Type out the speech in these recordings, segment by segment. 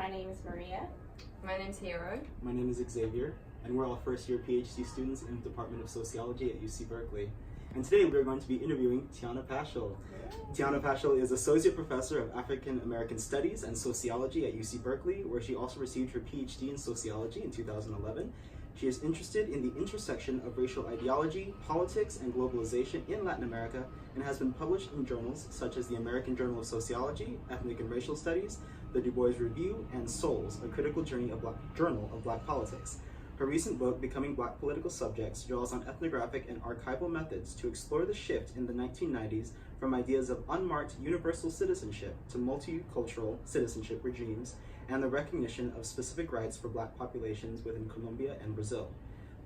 My name is Maria. My name's Hero. My name is Xavier, and we're all first-year PhD students in the Department of Sociology at UC Berkeley. And today we're going to be interviewing Tianna Paschel. Tianna Paschel is Associate Professor of African American Studies and Sociology at UC Berkeley, where she also received her PhD in Sociology in 2011. She is interested in the intersection of racial ideology, politics, and globalization in Latin America, and has been published in journals such as the American Journal of Sociology, Ethnic and Racial Studies, the Du Bois Review, and Souls, a critical journal of Black politics. Her recent book, Becoming Black Political Subjects, draws on ethnographic and archival methods to explore the shift in the 1990s from ideas of unmarked universal citizenship to multicultural citizenship regimes and the recognition of specific rights for Black populations within Colombia and Brazil.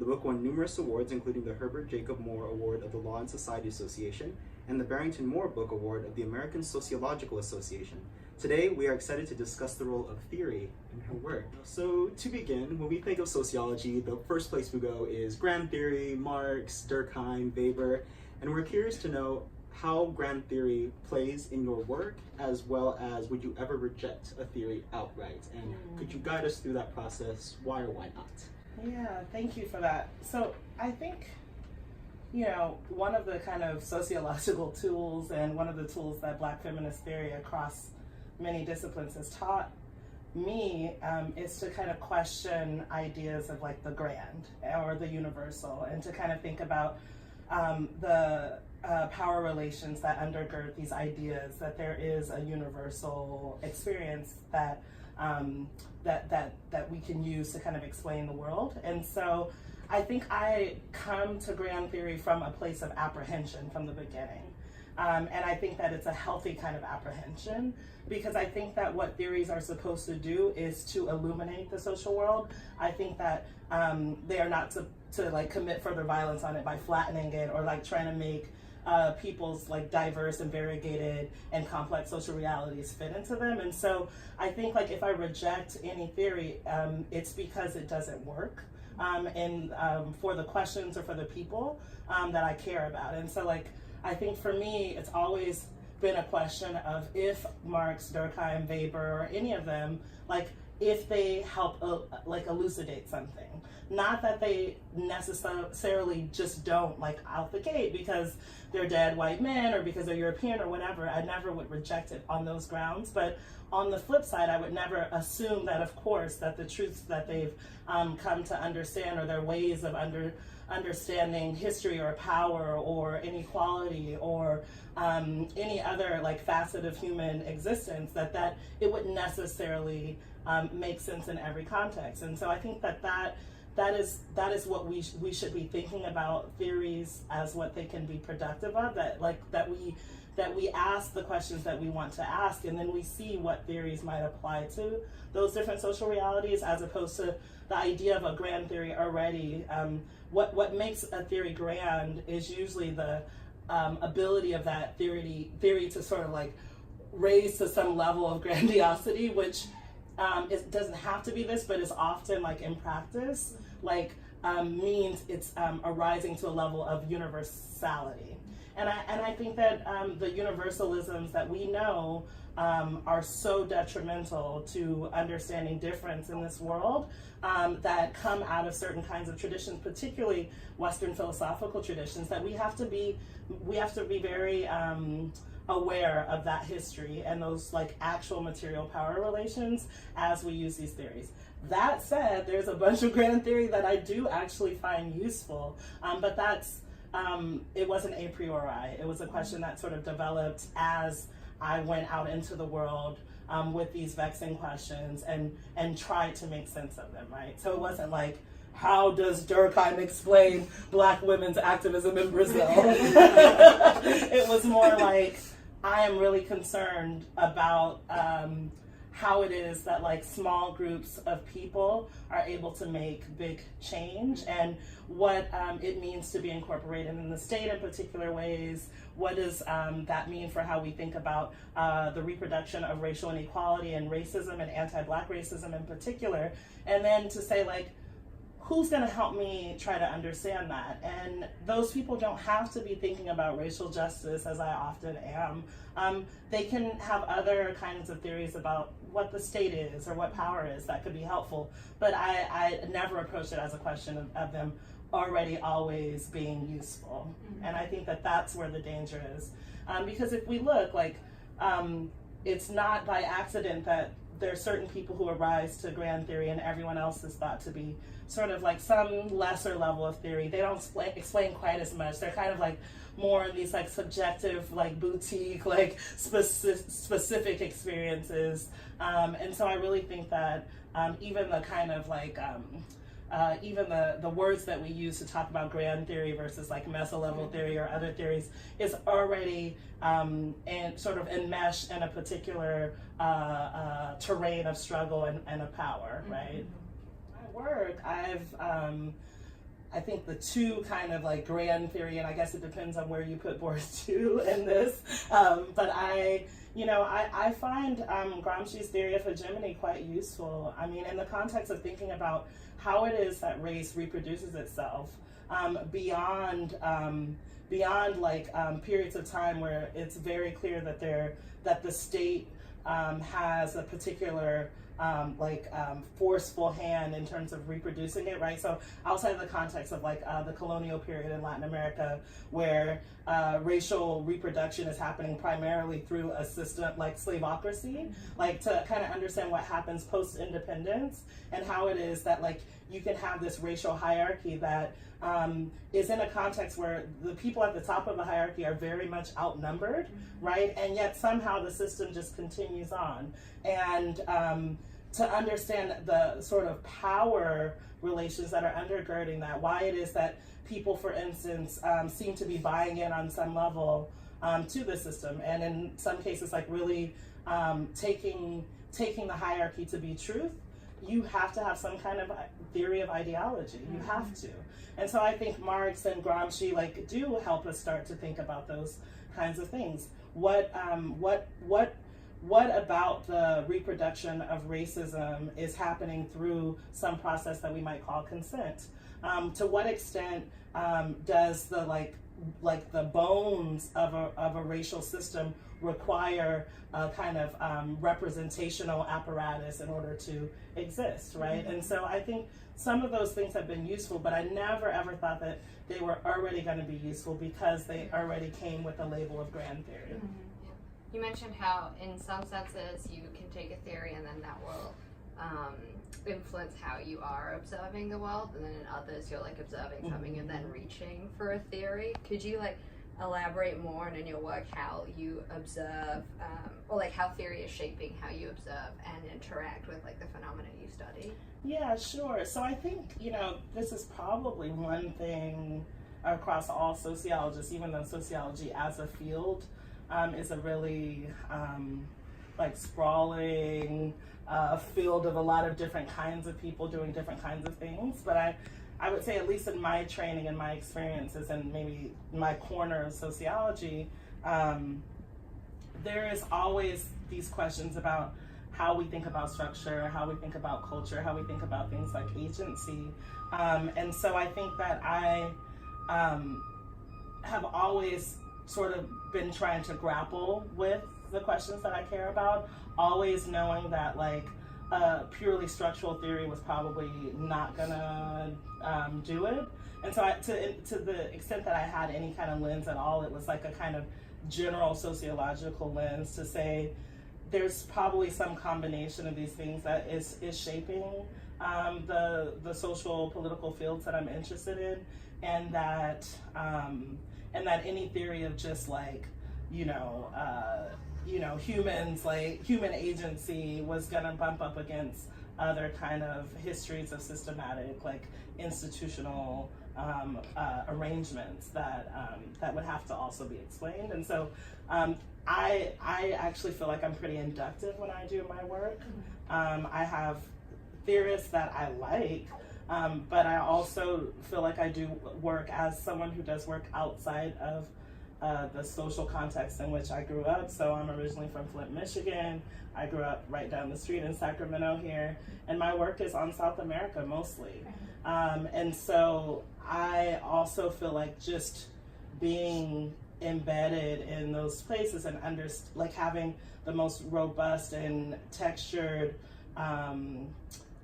The book won numerous awards, including the Herbert Jacob Moore Award of the Law and Society Association and the Barrington Moore Book Award of the American Sociological Association. Today, we are excited to discuss the role of theory in her work. So, to begin, when we think of sociology, the first place we go is grand theory, Marx, Durkheim, Weber, and we're curious to know how grand theory plays in your work, as well as would you ever reject a theory outright? And could you guide us through that process? Why or why not? Yeah, thank you for that. So I think, one of the kind of sociological tools and one of the tools that Black feminist theory across many disciplines has taught me is to kind of question ideas of like the grand or the universal, and to kind of think about the power relations that undergird these ideas that there is a universal experience that that we can use to kind of explain the world. And so I think I come to grand theory from a place of apprehension from the beginning. And I think that it's a healthy kind of apprehension, because I think that what theories are supposed to do is to illuminate the social world. I think that they are not to like commit further violence on it by flattening it or like trying to make people's like diverse and variegated and complex social realities fit into them. And so I think like if I reject any theory, it's because it doesn't work for the questions or for the people that I care about. And so like I think for me, it's always been a question of if Marx, Durkheim, Weber, or any of them, like if they help like elucidate something. Not that they necessarily just don't like out the gate because they're dead white men or because they're European or whatever. I never would reject it on those grounds. But on the flip side, I would never assume that, of course, that the truths that they've come to understand or their ways of understanding history or power or inequality or any other like facet of human existence, that it wouldn't necessarily make sense in every context. And so I think that is what we should be thinking about theories as what they can be productive of, that we ask the questions that we want to ask, and then we see what theories might apply to those different social realities, as opposed to the idea of a grand theory already. What makes a theory grand is usually the ability of that theory to sort of like raise to some level of grandiosity, which it doesn't have to be this, but is often like in practice, means it's arising to a level of universality. And I think that the universalisms that we know are so detrimental to understanding difference in this world, that come out of certain kinds of traditions, particularly Western philosophical traditions, that we have to be very aware of that history and those like actual material power relations as we use these theories. That said, there's a bunch of grand theory that I do actually find useful, but that's it wasn't a priori. It was a question that sort of developed as I went out into the world with these vexing questions and tried to make sense of them, right? So it wasn't like, how does Durkheim explain Black women's activism in Brazil? It was more like, I am really concerned about how it is that like small groups of people are able to make big change, and what it means to be incorporated in the state in particular ways. What does that mean for how we think about the reproduction of racial inequality and racism and anti-Black racism in particular? And then to say like, who's going to help me try to understand that? And those people don't have to be thinking about racial justice as I often am. They can have other kinds of theories about what the state is or what power is that could be helpful. But I never approach it as a question of them already always being useful. And I think that that's where the danger is. Because if we look, like, it's not by accident that there are certain people who arise to grand theory and everyone else is thought to be sort of like some lesser level of theory. They don't explain quite as much. They're kind of like more in these like subjective, like boutique, like specific experiences. And so I really think that even the kind of like, even the words that we use to talk about grand theory versus like meso-level theory or other theories is already and sort of enmeshed in a particular terrain of struggle and of power, right? My work, I think the two kind of like grand theory, and I guess it depends on where you put boards two in this, but I find Gramsci's theory of hegemony quite useful. I mean, in the context of thinking about how it is that race reproduces itself beyond like periods of time where it's very clear that the state has a particular forceful hand in terms of reproducing it, right? So outside of the context of like the colonial period in Latin America, where racial reproduction is happening primarily through a system like slavocracy, like to kind of understand what happens post-independence and how it is that like you can have this racial hierarchy that is in a context where the people at the top of the hierarchy are very much outnumbered, right? And yet somehow the system just continues on. And to understand the sort of power relations that are undergirding that, why it is that people, for instance, seem to be buying in on some level to the system, and in some cases, like really taking the hierarchy to be truth, you have to have some kind of theory of ideology. You have to. And so I think Marx and Gramsci like do help us start to think about those kinds of things. What about the reproduction of racism is happening through some process that we might call consent? To what extent does the like the bones of a racial system require a kind of representational apparatus in order to exist, right? And so I think some of those things have been useful, but I never ever thought that they were already going to be useful because they already came with the label of grand theory. You mentioned how in some senses you can take a theory and then that will influence how you are observing the world, and then in others you're like observing something and then reaching for a theory. Could you like elaborate more on in your work how you observe or like how theory is shaping how you observe and interact with like the phenomena you study? Yeah, sure. So I think, this is probably one thing across all sociologists, even though sociology as a field is a really sprawling field of a lot of different kinds of people doing different kinds of things. But I would say, at least in my training and my experiences and maybe my corner of sociology, there is always these questions about how we think about structure, how we think about culture, how we think about things like agency. And so I think that I have always sort of been trying to grapple with the questions that I care about, always knowing that like purely structural theory was probably not gonna do it. And so to the extent that I had any kind of lens at all, it was like a kind of general sociological lens to say there's probably some combination of these things that is shaping the social political fields that I'm interested in, and that any theory of just like humans, like human agency, was gonna bump up against other kind of histories of systematic, like institutional arrangements that would have to also be explained. And so I actually feel like I'm pretty inductive when I do my work. I have theorists that I like, but I also feel like I do work as someone who does work outside of the social context in which I grew up. So I'm originally from Flint, Michigan. I grew up right down the street in Sacramento here, and my work is on South America mostly. And so I also feel like just being embedded in those places and like having the most robust and textured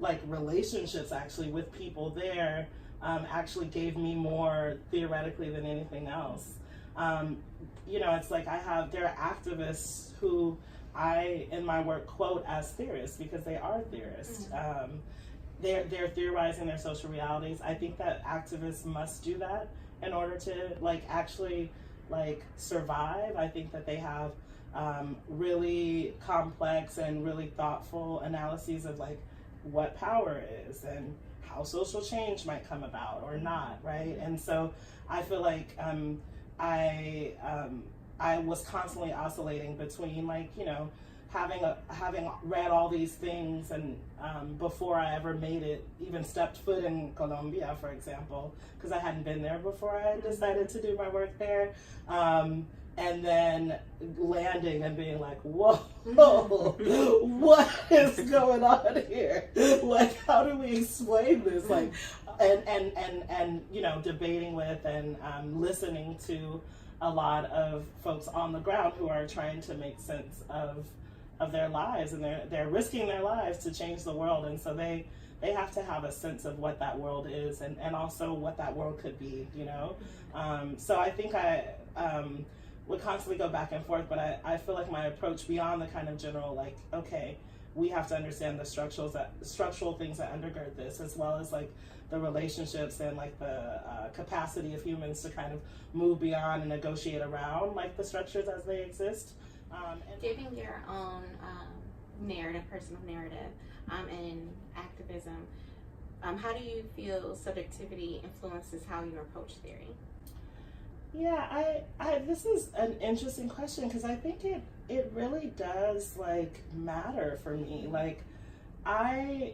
like relationships actually with people there actually gave me more theoretically than anything else. You know, it's like there are activists who I, in my work, quote as theorists because they are theorists. They're theorizing their social realities. I think that activists must do that in order to like actually like survive. I think that they have really complex and really thoughtful analyses of like what power is and how social change might come about or not, right? And so I feel like I was constantly oscillating between like, you know, having read all these things and before I ever made it, even stepped foot in Colombia, for example, because I hadn't been there before I decided to do my work there. And then landing and being like, whoa, what is going on here? Like, how do we explain this? Like, and you know, debating with and listening to a lot of folks on the ground who are trying to make sense of their lives, and they're risking their lives to change the world, and so they have to have a sense of what that world is and also what that world could be, you know. So I think I would constantly go back and forth, but I feel like my approach beyond the kind of general like, okay, we have to understand the structural things that undergird this, as well as like the relationships and like the capacity of humans to kind of move beyond and negotiate around like the structures as they exist. Giving your own narrative, personal narrative, and activism, how do you feel subjectivity influences how you approach theory? Yeah, I this is an interesting question because I think it really does like matter for me. Like I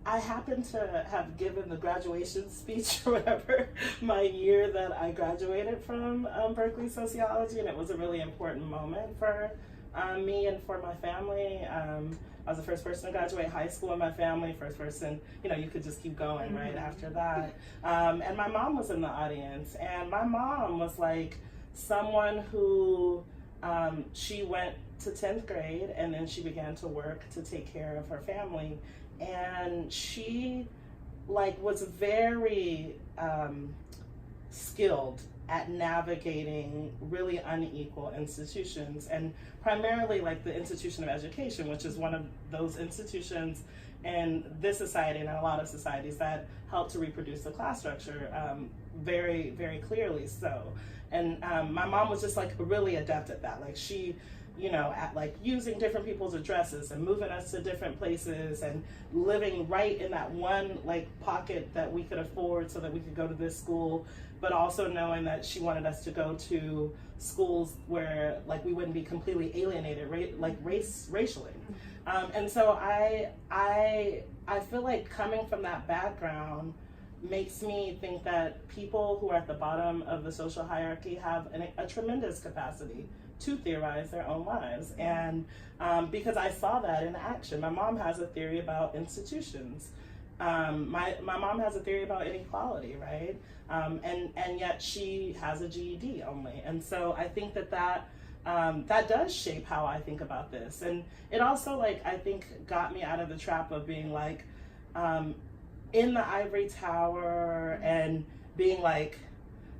happened to have given the graduation speech or whatever my year that I graduated from Berkeley sociology, and it was a really important moment for me and for my family. I was the first person to graduate high school in my family, first person, you know, you could just keep going right after that. And my mom was in the audience, and my mom was like someone who, she went to 10th grade and then she began to work to take care of her family. And she like was very skilled at navigating really unequal institutions, and primarily like the institution of education, which is one of those institutions in this society and in a lot of societies that help to reproduce the class structure very, very clearly so. And my mom was just like really adept at that. Like she, you know, at like using different people's addresses and moving us to different places and living right in that one like pocket that we could afford so that we could go to this school, but also knowing that she wanted us to go to schools where like we wouldn't be completely alienated, racially. And so I feel like coming from that background makes me think that people who are at the bottom of the social hierarchy have a tremendous capacity to theorize their own lives. And because I saw that in action. My mom has a theory about institutions. My mom has a theory about inequality, right? And yet she has a GED only. And so I think that does shape how I think about this. And it also, like, I think got me out of the trap of being like in the ivory tower and being like,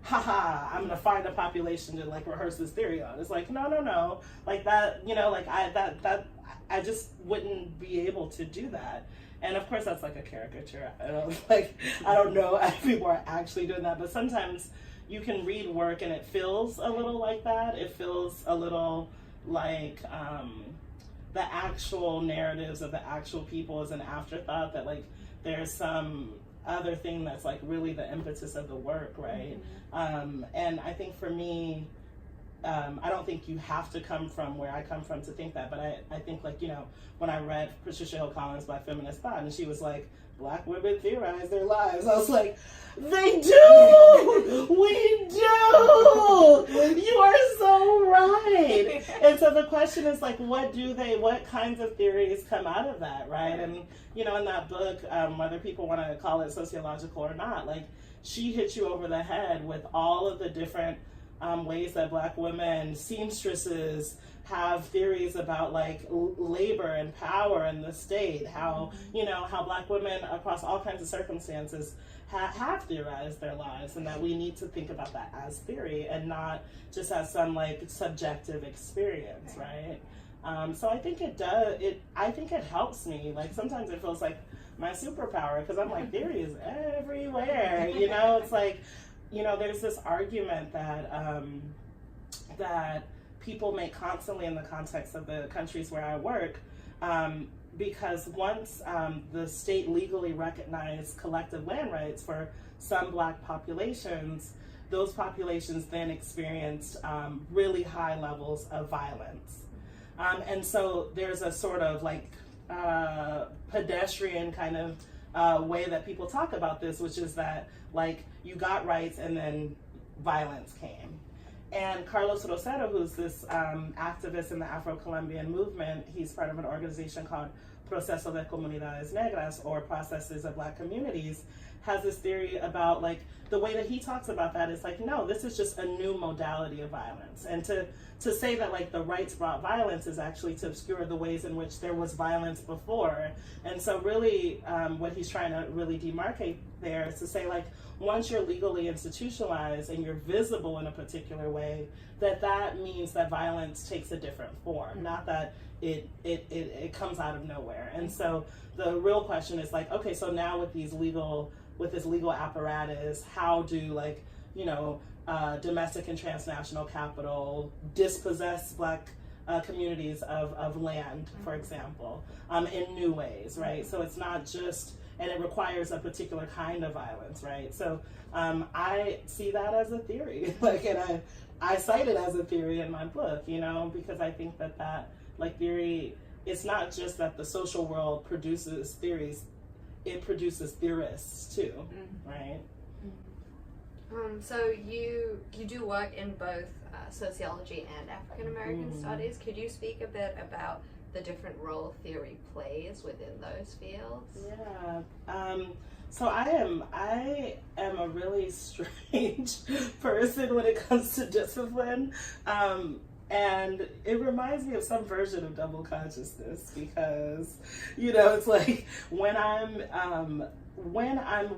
haha, I'm gonna find a population to like rehearse this theory on. It's like, no, like that, you know, like I just wouldn't be able to do that. And of course that's like a caricature. I don't know if people are actually doing that, but sometimes you can read work and it feels a little like that. It feels a little like the actual narratives of the actual people is an afterthought, that like there's some other thing that's like really the impetus of the work, right? And I think for me, I don't think you have to come from where I come from to think that, but I think, like, you know, when I read Patricia Hill Collins' Black Feminist Thought, and she was like, Black women theorize their lives, I was like, they do! We do! You are so right! And so the question is, like, what kinds of theories come out of that, right? And, you know, in that book, whether people want to call it sociological or not, like, she hits you over the head with all of the different ways that Black women, seamstresses, have theories about, like, labor and power in the state, how, you know, how Black women across all kinds of circumstances have theorized their lives, and that we need to think about that as theory and not just as some, like, subjective experience, right? So I think I think it helps me. Like, sometimes it feels like my superpower, because I'm like, theory is everywhere, you know? It's like, you know, there's this argument that that people make constantly in the context of the countries where I work, because once the state legally recognized collective land rights for some Black populations, those populations then experienced really high levels of violence. And so there's a sort of, like, pedestrian kind of way that people talk about this, which is that, like, you got rights and then violence came. And Carlos Rosero, who's this activist in the Afro-Colombian movement, he's part of an organization called Proceso de Comunidades Negras, or Processes of Black Communities, has this theory about, like, the way that he talks about that is like, no, this is just a new modality of violence. And to say that, like, the rights brought violence is actually to obscure the ways in which there was violence before. And so really what he's trying to really demarcate there is to say, like, once you're legally institutionalized and you're visible in a particular way, that means that violence takes a different form, not that it comes out of nowhere. And so the real question is, like, okay, so now with this legal apparatus, how do, like, you know, domestic and transnational capital dispossess Black communities of land, for example, in new ways, right? So it's not just, and it requires a particular kind of violence, right? So I see that as a theory, like, and I cite it as a theory in my book, you know, because I think that like, theory, it's not just that the social world produces theories, it produces theorists too, right? So you do work in both sociology and African American studies. Could you speak a bit about the different role theory plays within those fields? Yeah. So I am a really strange person when it comes to discipline. And it reminds me of some version of double consciousness, because, you know, it's like when I'm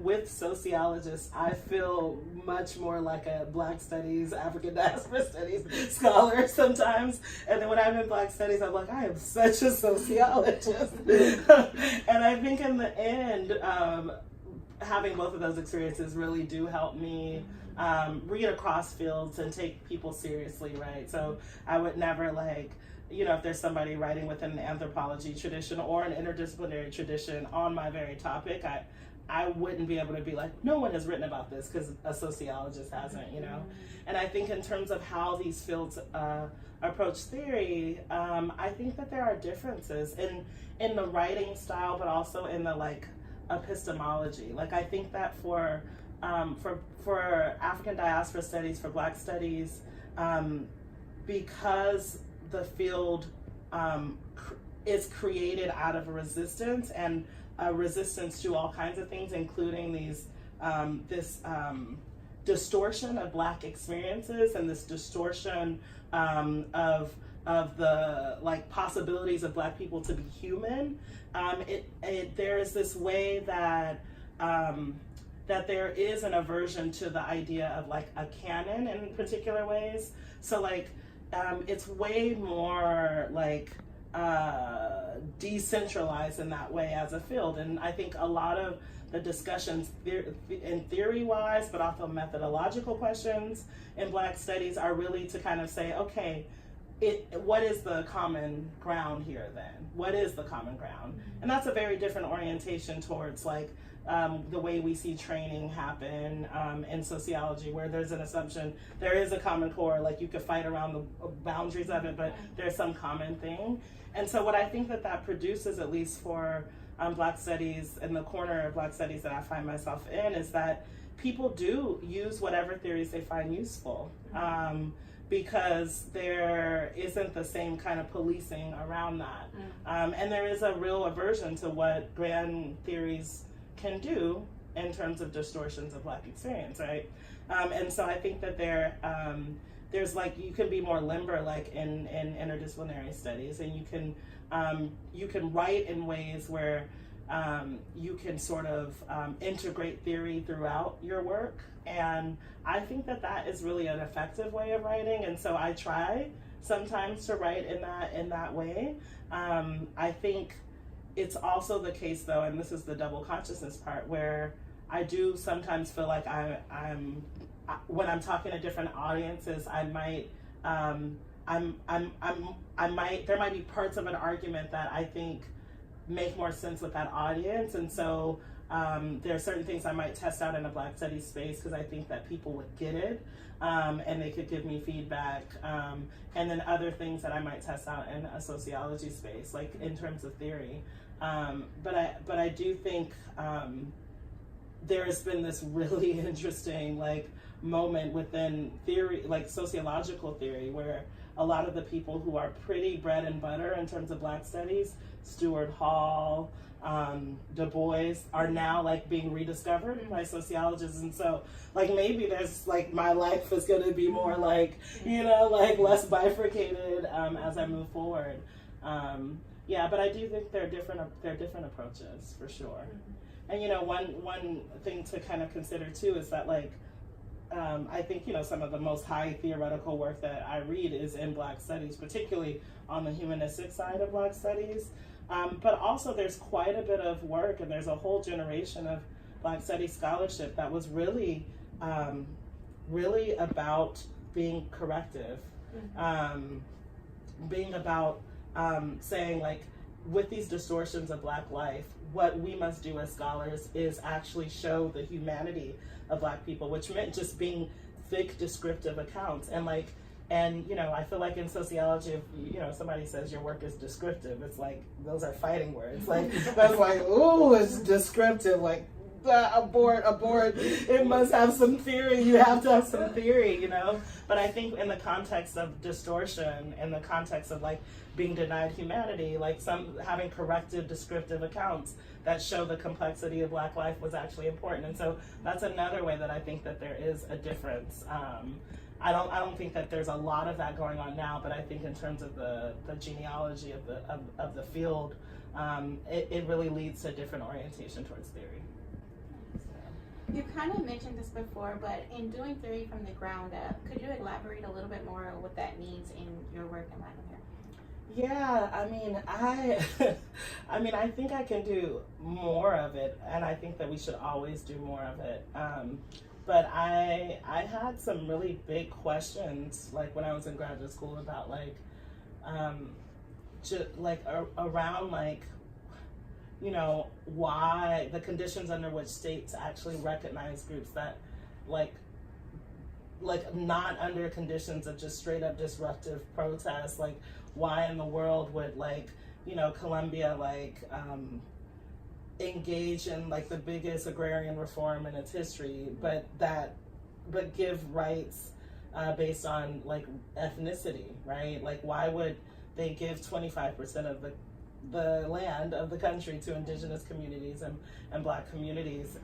with sociologists, I feel much more like a Black studies, African diaspora studies scholar sometimes. And then when I'm in Black studies, I'm like, I am such a sociologist. And I think in the end, having both of those experiences really do help me read across fields and take people seriously, right? So I would never, like, you know, if there's somebody writing within an anthropology tradition or an interdisciplinary tradition on my very topic, I wouldn't be able to be like, no one has written about this because a sociologist hasn't, you know? And I think in terms of how these fields approach theory, I think that there are differences in the writing style, but also in the, like, epistemology. Like, I think that for African diaspora studies, for Black studies, because the field is created out of a resistance, and a resistance to all kinds of things, including this distortion of Black experiences and this distortion of the, like, possibilities of Black people to be human. There is this way that there is an aversion to the idea of, like, a canon in particular ways. So, like, it's way more, like, decentralized in that way as a field. And I think a lot of the discussions in theory-wise, but also methodological questions in Black studies are really to kind of say, okay, what is the common ground here then? What is the common ground? And that's a very different orientation towards like the way we see training happen in sociology, where there's an assumption there is a common core, like you could fight around the boundaries of it, but there's some common thing. And so what I think that produces, at least for Black studies, in the corner of Black studies that I find myself in, is that people do use whatever theories they find useful. Because there isn't the same kind of policing around that. And there is a real aversion to what grand theories can do in terms of distortions of Black experience, right? And so I think that there's like, you can be more limber like in interdisciplinary studies, and you can write in ways where you can sort of integrate theory throughout your work. And I think that is really an effective way of writing. And so I try sometimes to write in that way. I think it's also the case though, and this is the double consciousness part, where I do sometimes feel like I'm when I'm talking to different audiences, I might there might be parts of an argument that I think make more sense with that audience. And so there are certain things I might test out in a Black studies space because I think that people would get it and they could give me feedback. And then other things that I might test out in a sociology space, like in terms of theory. But I do think there has been this really interesting like moment within theory, like sociological theory, where a lot of the people who are pretty bread and butter in terms of Black studies, Stuart Hall, Du Bois, are now like being rediscovered by sociologists. And so like maybe there's like my life is going to be more like, you know, like less bifurcated as I move forward. Yeah, but I do think they're different approaches for sure. And you know, one thing to kind of consider too is that like I think, you know, some of the most high theoretical work that I read is in Black studies, particularly on the humanistic side of Black studies. But also there's quite a bit of work, and there's a whole generation of Black studies scholarship that was really about being corrective, being about saying like, with these distortions of Black life, what we must do as scholars is actually show the humanity of Black people, which meant just being thick descriptive accounts. And you know, I feel like in sociology, if you know somebody says your work is descriptive, it's like those are fighting words. Like that's like, ooh, it's descriptive. Like abort. It must have some theory. You have to have some theory, you know. But I think in the context of distortion, in the context of like being denied humanity, like some having corrective descriptive accounts that show the complexity of Black life was actually important. And so that's another way that I think that there is a difference. I don't think that there's a lot of that going on now, but I think in terms of the genealogy of the field, it really leads to a different orientation towards theory. You kind of mentioned this before, but in doing theory from the ground up, could you elaborate a little bit more on what that means in your work in Latin America? Yeah, I mean, I think I can do more of it, and I think that we should always do more of it. But I had some really big questions, like when I was in graduate school, about like, around like, you know, why the conditions under which states actually recognize groups that like not under conditions of just straight up disruptive protests, like why in the world would like, you know, Colombia like engage in like the biggest agrarian reform in its history, but give rights based on like ethnicity, right? Like why would they give 25% of the land of the country to indigenous communities and Black communities?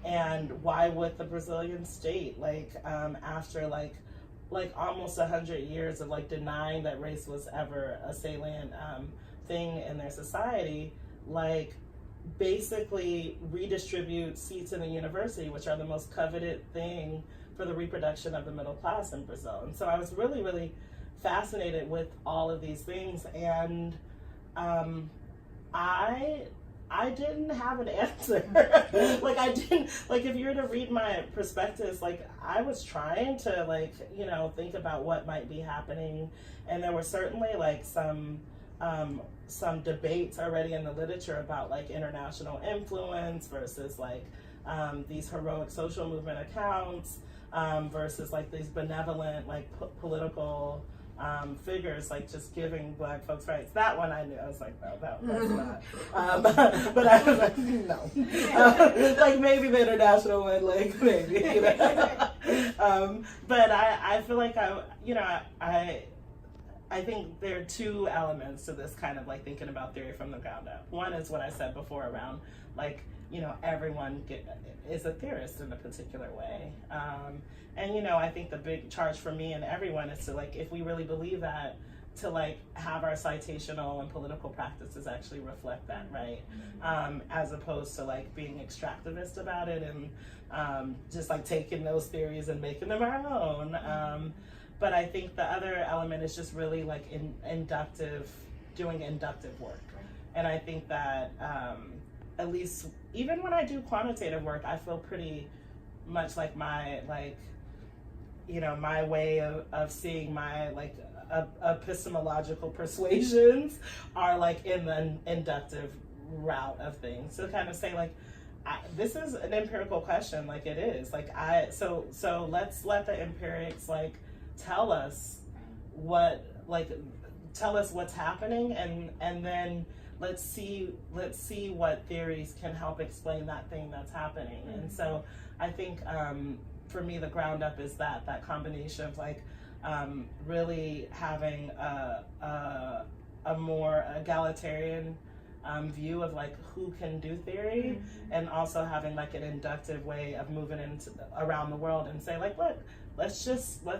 And why would the Brazilian state, like after like almost 100 years of like denying that race was ever a salient thing in their society, like basically redistribute seats in the university, which are the most coveted thing for the reproduction of the middle class in Brazil? And so I was really, really fascinated with all of these things. And I I didn't have an answer. Like I didn't, like if you were to read my prospectus, like I was trying to like, you know, think about what might be happening. And there were certainly like some debates already in the literature about like international influence versus like these heroic social movement accounts versus like these benevolent like political figures like just giving Black folks rights. That one I knew. I was like, no, that's not. But I was like, no. Like maybe the international one, like maybe. You know? But I feel like I think there are two elements to this kind of like thinking about theory from the ground up. One is what I said before around like, you know, everyone is a theorist in a particular way. And, you know, I think the big charge for me and everyone is to like, if we really believe that, to like have our citational and political practices actually reflect that, right? As opposed to like being extractivist about it and just like taking those theories and making them our own. But I think the other element is just really like doing inductive work. And I think that at least even when I do quantitative work, I feel pretty much like my like, you know, my way of seeing my like epistemological persuasions are like in the inductive route of things. So kind of say like, this is an empirical question, like it is. Like so let's let the empirics like tell us what's happening and then let's see what theories can help explain that thing that's happening. And so I think for me the ground up is that combination of like really having a more egalitarian view of like who can do theory and also having like an inductive way of moving into around the world and say like, look, let's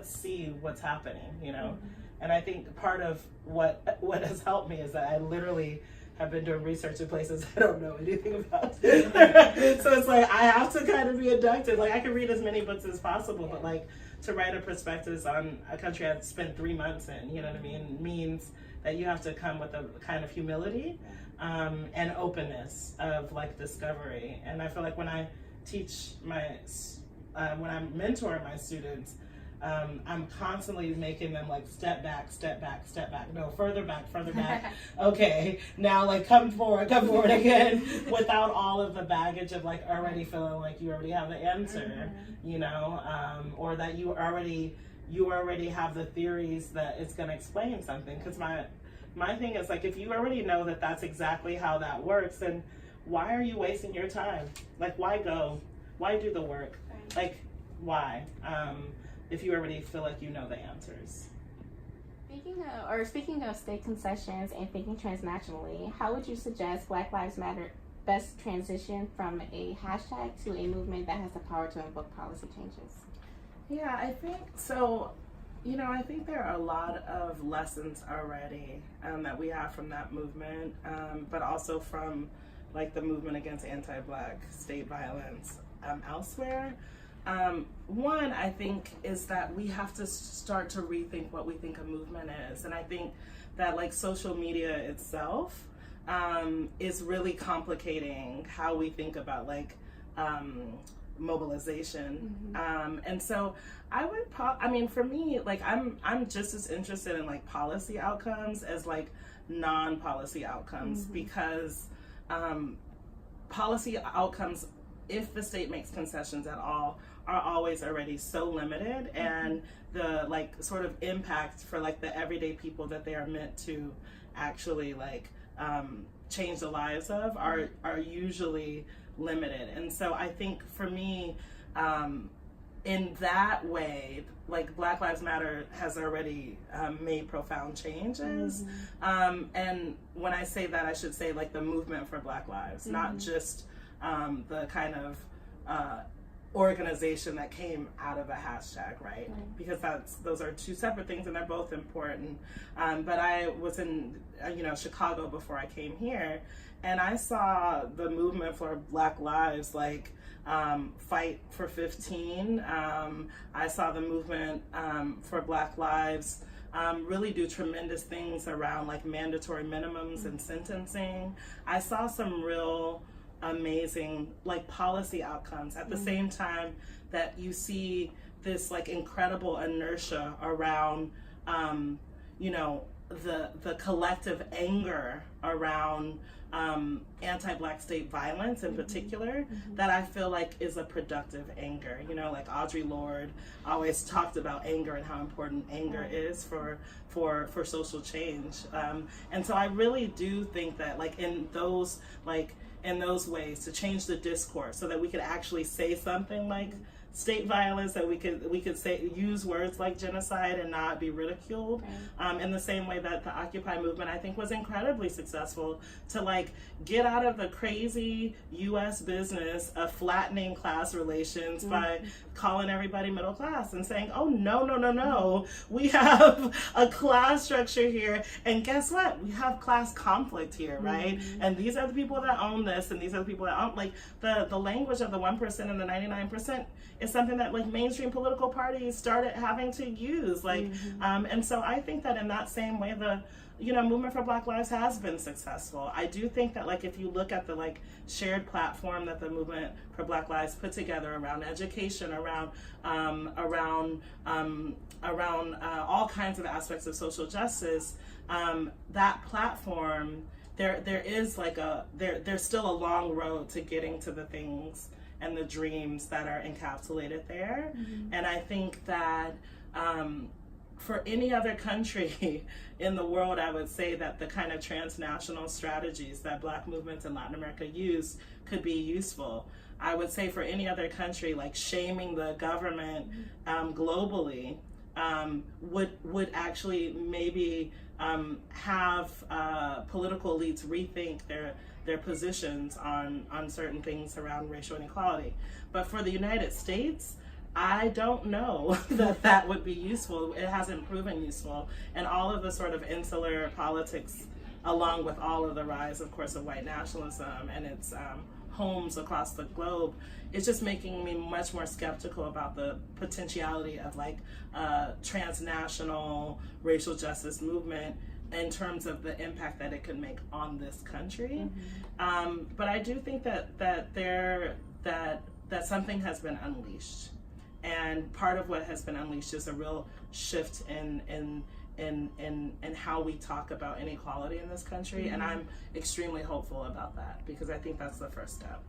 see what's happening, you know. And I think part of what has helped me is that I literally have been doing research in places I don't know anything about. So it's like I have to kind of be inductive. Like I can read as many books as possible, but like to write a prospectus on a country I've spent 3 months in, you know what I mean, means that you have to come with a kind of humility and openness of like discovery. And I feel like when I teach when I'm mentoring my students, I'm constantly making them like step back, no, further back. Okay, now like come forward again without all of the baggage of like already feeling like you already have the answer, you know, or that you already have the theories that it's going to explain something. Because my thing is like, if you already know that that's exactly how that works, then why are you wasting your time? Like, why go? Why do the work? Like, why? If you already feel like you know the answers. Speaking of state concessions and thinking transnationally, how would you suggest Black Lives Matter best transition from a hashtag to a movement that has the power to invoke policy changes? Yeah, I think so. You know, I think there are a lot of lessons already that we have from that movement, but also from like the movement against anti-Black state violence elsewhere. One, I think, is that we have to start to rethink what we think a movement is. And I think that like social media itself is really complicating how we think about like mobilization. And so I would, for me, like I'm just as interested in like policy outcomes as like non-policy outcomes, because policy outcomes, if the state makes concessions at all, are always already so limited, and the like sort of impact for like the everyday people that they are meant to actually like change the lives of are usually limited. And so I think for me, in that way, like Black Lives Matter has already made profound changes. And when I say that, I should say like the movement for Black Lives, not just the kind of organization that came out of a hashtag, right? Because those are two separate things, and they're both important. But I was in Chicago before I came here, and I saw the movement for Black Lives like Fight for 15. I saw the movement for Black Lives really do tremendous things around like mandatory minimums and sentencing. I saw some real amazing like policy outcomes at the same time that you see this like incredible inertia around you know, the collective anger around anti-Black state violence in particular, that I feel like is a productive anger. You know, like Audre Lorde always talked about anger and how important anger is for social change. And so I really do think that like in those ways to change the discourse so that we could actually say something like state violence, that we could say, use words like genocide and not be ridiculed. In the same way that the Occupy movement, I think, was incredibly successful to like get out of the crazy U.S. business of flattening class relations by calling everybody middle class and saying, oh, no, we have a class structure here, and guess what? We have class conflict here, right? And these are the people that own this, and these are the people that own, like, the language of the 1% and the 99% is something that like mainstream political parties started having to use, like, and so I think that in that same way, the movement for Black Lives has been successful. I do think that like if you look at the like shared platform that the movement for Black Lives put together around education, around all kinds of aspects of social justice, that platform, there is like there's still a long road to getting to the things and the dreams that are encapsulated there. And I think that for any other country in the world, I would say that the kind of transnational strategies that Black movements in Latin America use could be useful. I would say for any other country, like shaming the government globally would actually maybe have political elites rethink their positions on certain things around racial inequality. But for the United States, I don't know that would be useful. It hasn't proven useful. And all of the sort of insular politics, along with all of the rise, of course, of white nationalism and its homes across the globe, it's just making me much more skeptical about the potentiality of like transnational racial justice movement in terms of the impact that it could make on this country. But I do think that something has been unleashed. And part of what has been unleashed is a real shift in how we talk about inequality in this country. And I'm extremely hopeful about that because I think that's the first step.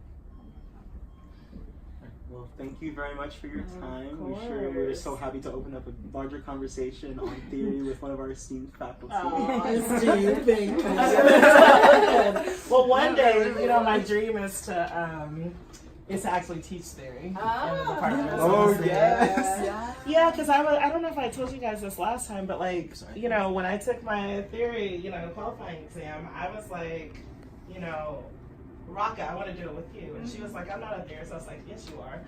Well, thank you very much for your time. We're so happy to open up a larger conversation on theory with one of our esteemed faculty. Steve, thank you. Well, one day, my dream is to actually teach theory in the Department of Social Yeah, because I don't know if I told you guys this last time, but like, when I took my theory, qualifying exam, I was like, Raka, I want to do it with you. And she was like, I'm not a theorist. I was like, yes, you are.